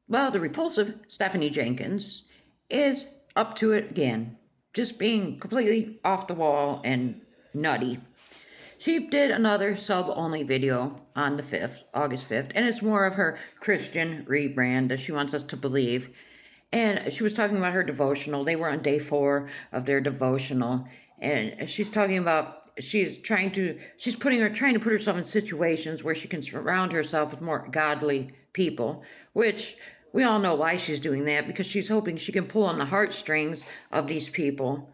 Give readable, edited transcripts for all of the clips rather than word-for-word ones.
Well, the repulsive Stephanie Jenkins is up to it again, just being completely off the wall and nutty. She did another sub-only video on the 5th, August 5th, and it's more of her Christian rebrand that she wants us to believe. And she was talking about her devotional. They were on day 4 of their devotional, and she's talking about trying to put herself in situations where she can surround herself with more godly people, which we all know why she's doing that, because she's hoping she can pull on the heartstrings of these people.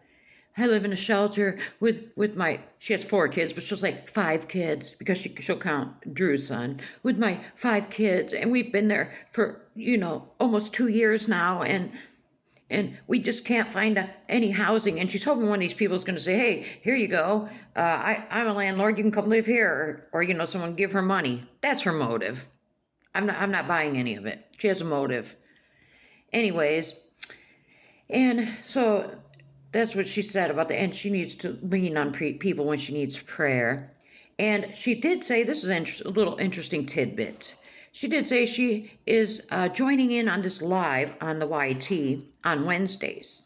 I live in a shelter with she has 4 kids, but she'll say 5 kids because she'll count Drew's son, with my 5 kids. And we've been there for, almost 2 years now. And we just can't find any housing. And she's hoping one of these people is going to say, hey, here you go. I'm a landlord. You can come live here. Or someone give her money. That's her motive. I'm not buying any of it. She has a motive. Anyways, and so that's what she said about and she needs to lean on people when she needs prayer. And she did say, this is a little interesting tidbit. She did say she is joining in on this live on the YT on Wednesdays.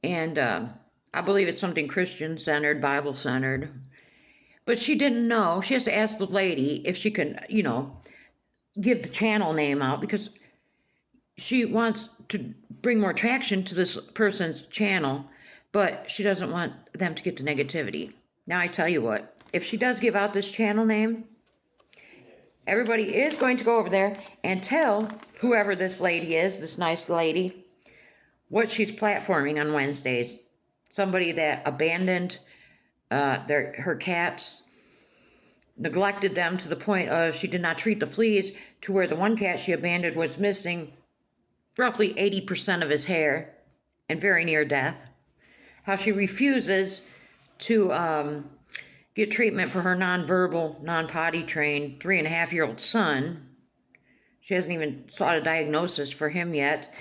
And I believe it's something Christian-centered, Bible-centered. But she didn't know. She has to ask the lady if she can, give the channel name out, because she wants to bring more traction to this person's channel, but she doesn't want them to get the negativity. Now, I tell you what, if she does give out this channel name, everybody is going to go over there and tell whoever this lady is, this nice lady, what she's platforming on Wednesdays. Somebody that abandoned her cats, neglected them to the point of she did not treat the fleas, to where the one cat she abandoned was missing roughly 80% of his hair and very near death. How she refuses to get treatment for her nonverbal, non-potty trained 3.5-year-old son. She hasn't even sought a diagnosis for him yet.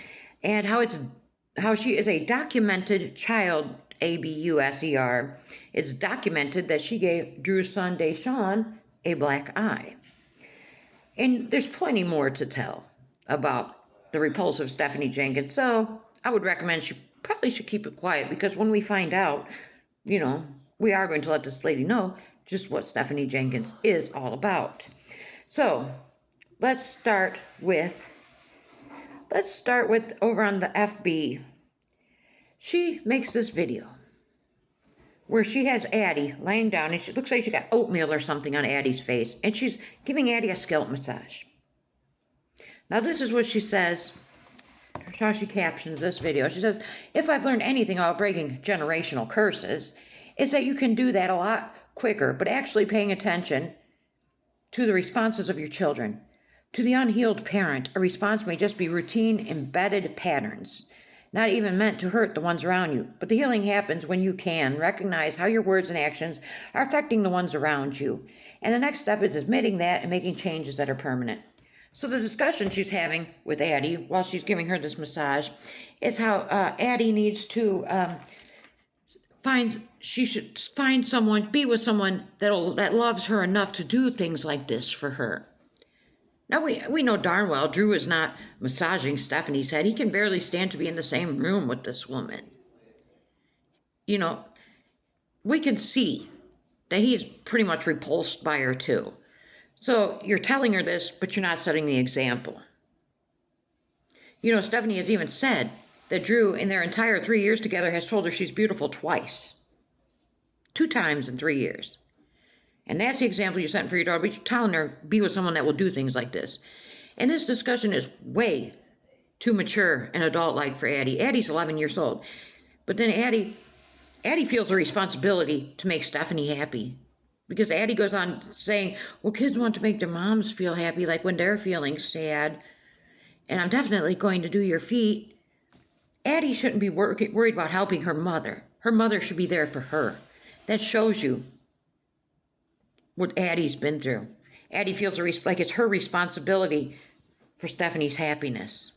And how she is a documented child abuser. It's documented that she gave Drew's son Deshaun a black eye. And there's plenty more to tell about the repulsive Stephanie Jenkins. So I would recommend she probably should keep it quiet, because when we find out, we are going to let this lady know just what Stephanie Jenkins is all about. So let's start with over on the FB. She makes this video where she has Addie laying down, and she looks like she got oatmeal or something on Addie's face, and she's giving Addie a scalp massage. Now, this is what she says, how she captions this video. She says, if I've learned anything about breaking generational curses, it's that you can do that a lot quicker, but actually paying attention to the responses of your children. To the unhealed parent, a response may just be routine, embedded patterns, not even meant to hurt the ones around you. But the healing happens when you can recognize how your words and actions are affecting the ones around you. And the next step is admitting that and making changes that are permanent. So the discussion she's having with Addie while she's giving her this massage is how Addie needs to she should find someone, be with someone that loves her enough to do things like this for her. Now, we know darn well Drew is not massaging Stephanie's head. He can barely stand to be in the same room with this woman. We can see that he's pretty much repulsed by her too. So you're telling her this, but you're not setting the example. Stephanie has even said that Drew, in their entire 3 years together, has told her she's beautiful twice. 2 times in 3 years. And that's the example you're setting for your daughter, but you're telling her, be with someone that will do things like this. And this discussion is way too mature and adult-like for Addie. Addie's 11 years old. But then Addie feels a responsibility to make Stephanie happy. Because Addie goes on saying, well, kids want to make their moms feel happy, like when they're feeling sad. And I'm definitely going to do your feet. Addie shouldn't be worried about helping her mother. Her mother should be there for her. That shows you what Addie's been through. Addie feels like it's her responsibility for Stephanie's happiness.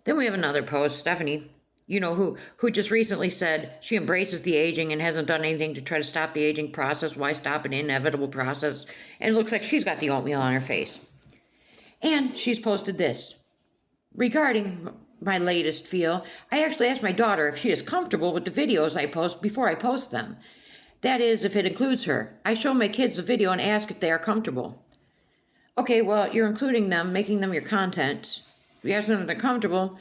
Then we have another post, Stephanie, who just recently said she embraces the aging and hasn't done anything to try to stop the aging process. Why stop an inevitable process? And it looks like she's got the oatmeal on her face. And she's posted this. Regarding my latest feel, I actually asked my daughter if she is comfortable with the videos I post before I post them. That is, if it includes her. I show my kids the video and ask if they are comfortable. Okay, well, you're including them, making them your content. You ask them if they're comfortable.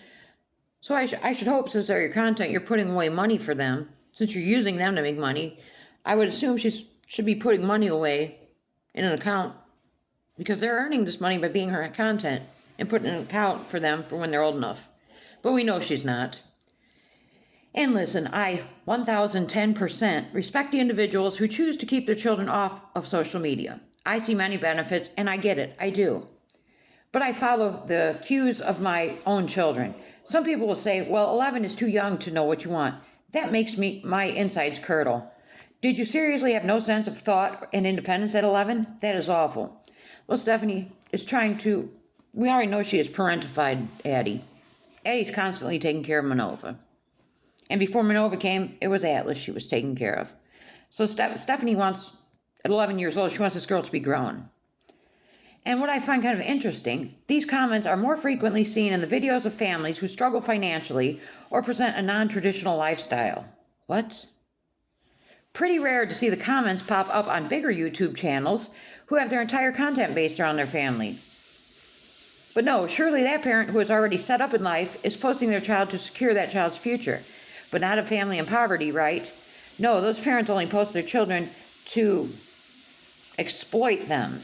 So I should hope, since they're your content, you're putting away money for them. Since you're using them to make money, I would assume she should be putting money away in an account, because they're earning this money by being her content, and putting an account for them for when they're old enough. But we know she's not. And listen, I 1010% respect the individuals who choose to keep their children off of social media. I see many benefits, and I get it, I do. But I follow the cues of my own children. Some people will say, well, 11 is too young to know what you want. That makes my insides curdle. Did you seriously have no sense of thought and independence at 11? That is awful. Well, Stephanie is we already know she is parentified Addie. Addie's constantly taking care of Minova. And before Minova came, it was Atlas she was taking care of. So Stephanie wants, at 11 years old, she wants this girl to be grown. And what I find kind of interesting, these comments are more frequently seen in the videos of families who struggle financially or present a non-traditional lifestyle. What? Pretty rare to see the comments pop up on bigger YouTube channels who have their entire content based around their family. But no, surely that parent who is already set up in life is posting their child to secure that child's future. But not a family in poverty, right? No, those parents only post their children to exploit them.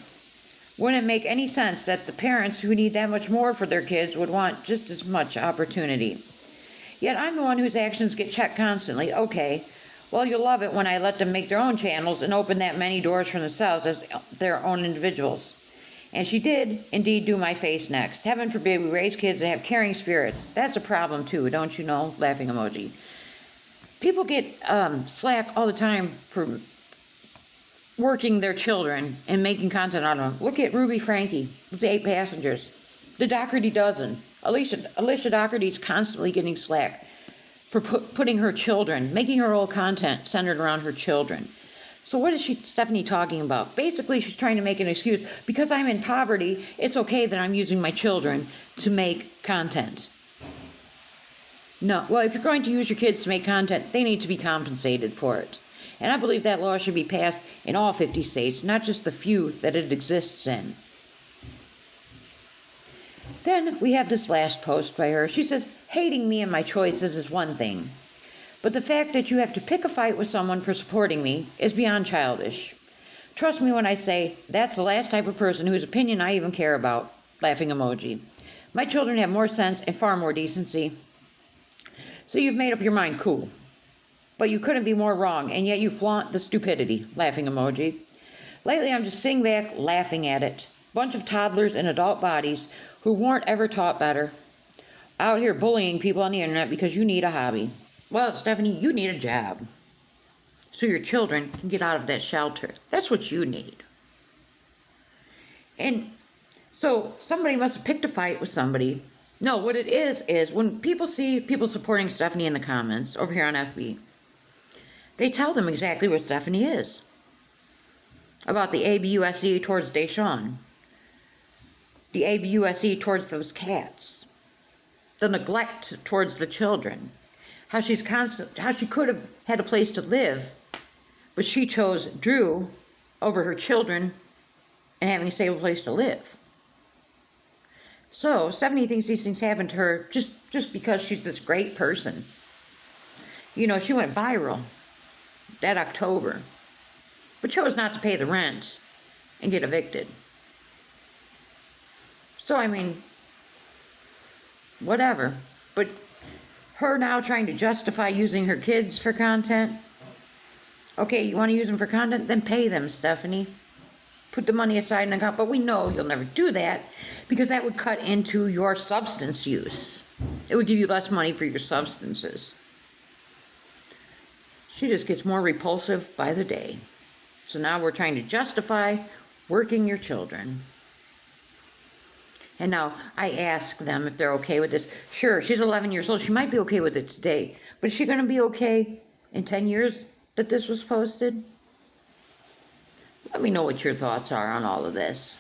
Wouldn't it make any sense that the parents who need that much more for their kids would want just as much opportunity? Yet I'm the one whose actions get checked constantly. Okay, well, you'll love it when I let them make their own channels and open that many doors for themselves as their own individuals. And she did indeed do my face next. Heaven forbid we raise kids that have caring spirits. That's a problem too, don't you know? Laughing emoji. People get slack all the time for working their children and making content out of them. Look at Ruby Frankie with the 8 passengers. The Doherty dozen. Alicia Doherty's constantly getting slack for putting her children, making her old content centered around her children. So what is Stephanie talking about? Basically, she's trying to make an excuse. Because I'm in poverty, it's okay that I'm using my children to make content. No, well, if you're going to use your kids to make content, they need to be compensated for it. And I believe that law should be passed in all 50 states, not just the few that it exists in. Then we have this last post by her. She says, hating me and my choices is one thing, but the fact that you have to pick a fight with someone for supporting me is beyond childish. Trust me when I say that's the last type of person whose opinion I even care about. Laughing emoji. My children have more sense and far more decency. So you've made up your mind, cool. But you couldn't be more wrong, and yet you flaunt the stupidity. Laughing emoji. Lately, I'm just sitting back, laughing at it. Bunch of toddlers in adult bodies who weren't ever taught better. Out here bullying people on the internet because you need a hobby. Well, Stephanie, you need a job. So your children can get out of that shelter. That's what you need. And so somebody must have picked a fight with somebody. No, what it is when people see people supporting Stephanie in the comments over here on FB, they tell them exactly what Stephanie is. About the ABUSE towards Deshawn. The ABUSE towards those cats. The neglect towards the children. How she could have had a place to live, but she chose Drew over her children and having a stable place to live. So Stephanie thinks these things happen to her just because she's this great person. You know, she went viral that October, but chose not to pay the rent and get evicted. So, I mean, whatever. But her now trying to justify using her kids for content. Okay, you want to use them for content? Then pay them, Stephanie. Put the money aside in an account. But we know you'll never do that because that would cut into your substance use. It would give you less money for your substances. She just gets more repulsive by the day. So now we're trying to justify working your children. And now I ask them if they're okay with this. Sure, she's 11 years old. She might be okay with it today. But is she going to be okay in 10 years that this was posted? Let me know what your thoughts are on all of this.